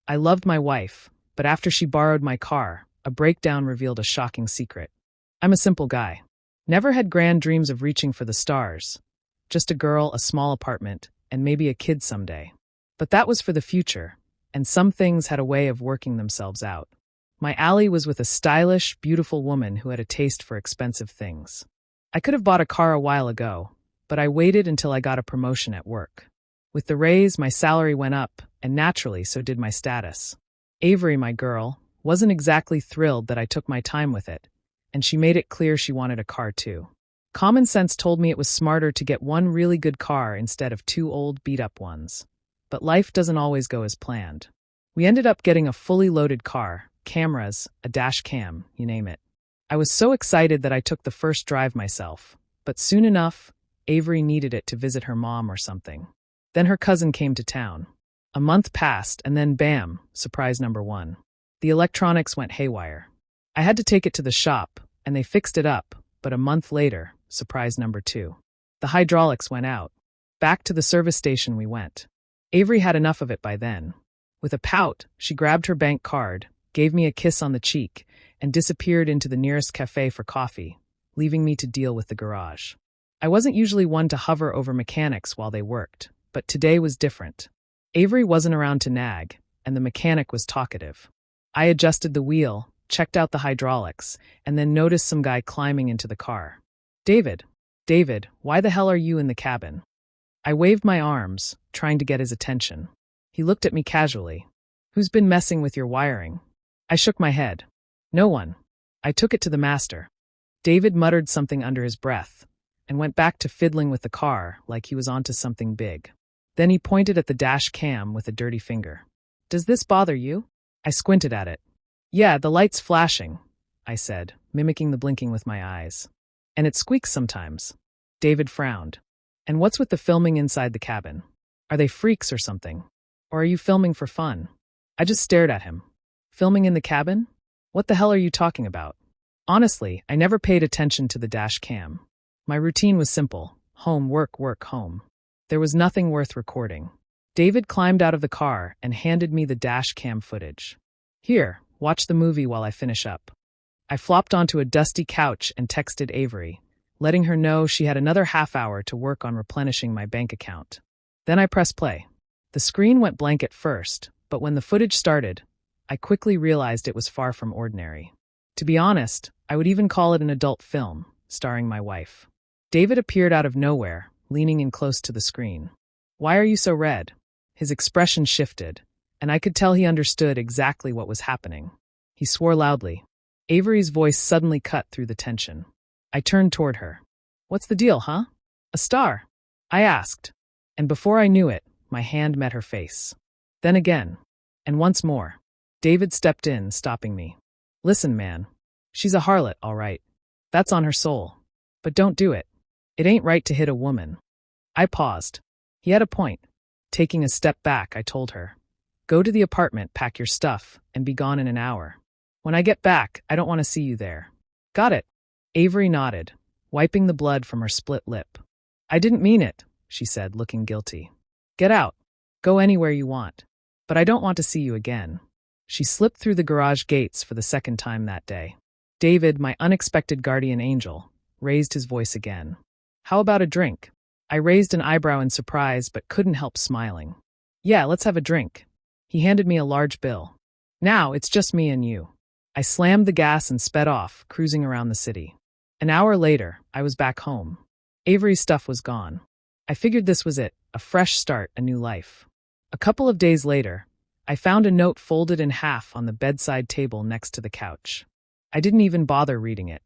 I loved my wife, but after she borrowed my car, a breakdown revealed a shocking secret. I'm a simple guy. Never had grand dreams of reaching for the stars. Just a girl, a small apartment, and maybe a kid someday. But that was for the future, and some things had a way of working themselves out. My ally was with a stylish, beautiful woman who had a taste for expensive things. I could have bought a car a while ago, but I waited until I got a promotion at work. With the raise, my salary went up, and naturally, so did my status. Avery, my girl, wasn't exactly thrilled that I took my time with it, and she made it clear she wanted a car too. Common sense told me it was smarter to get one really good car instead of two old, beat-up ones. But life doesn't always go as planned. We ended up getting a fully loaded car, cameras, a dash cam, you name it. I was so excited that I took the first drive myself, but soon enough, Avery needed it to visit her mom or something. Then her cousin came to town. A month passed, and then bam, surprise number one. The electronics went haywire. I had to take it to the shop, and they fixed it up, but a month later, surprise number two. The hydraulics went out. Back to the service station we went. Avery had enough of it by then. With a pout, she grabbed her bank card, gave me a kiss on the cheek, and disappeared into the nearest cafe for coffee, leaving me to deal with the garage. I wasn't usually one to hover over mechanics while they worked, but today was different. Avery wasn't around to nag, and the mechanic was talkative. I adjusted the wheel, checked out the hydraulics, and then noticed some guy climbing into the car. David, why the hell are you in the cabin? I waved my arms, trying to get his attention. He looked at me casually. Who's been messing with your wiring? I shook my head. No one. I took it to the master. David muttered something under his breath, and went back to fiddling with the car like he was onto something big. Then he pointed at the dash cam with a dirty finger. Does this bother you? I squinted at it. Yeah, the light's flashing, I said, mimicking the blinking with my eyes. And it squeaks sometimes. David frowned. And what's with the filming inside the cabin? Are they freaks or something? Or are you filming for fun? I just stared at him. Filming in the cabin? What the hell are you talking about? Honestly, I never paid attention to the dash cam. My routine was simple. Home, work, home. There was nothing worth recording. David climbed out of the car and handed me the dash cam footage. Here, watch the movie while I finish up. I flopped onto a dusty couch and texted Avery, letting her know she had another half hour to work on replenishing my bank account. Then I pressed play. The screen went blank at first, but when the footage started, I quickly realized it was far from ordinary. To be honest, I would even call it an adult film, starring my wife. David appeared out of nowhere, leaning in close to the screen. Why are you so red? His expression shifted, and I could tell he understood exactly what was happening. He swore loudly. Avery's voice suddenly cut through the tension. I turned toward her. What's the deal, huh? A star? I asked. And before I knew it, my hand met her face. Then again. And once more. David stepped in, stopping me. Listen, man. She's a harlot, all right. That's on her soul. But don't do it. It ain't right to hit a woman. I paused. He had a point. Taking a step back, I told her. Go to the apartment, pack your stuff, and be gone in an hour. When I get back, I don't want to see you there. Got it? Avery nodded, wiping the blood from her split lip. I didn't mean it, she said, looking guilty. Get out. Go anywhere you want. But I don't want to see you again. She slipped through the garage gates for the second time that day. David, my unexpected guardian angel, raised his voice again. How about a drink? I raised an eyebrow in surprise but couldn't help smiling. Yeah, let's have a drink. He handed me a large bill. Now, it's just me and you. I slammed the gas and sped off, cruising around the city. An hour later, I was back home. Avery's stuff was gone. I figured this was it, a fresh start, a new life. A couple of days later, I found a note folded in half on the bedside table next to the couch. I didn't even bother reading it.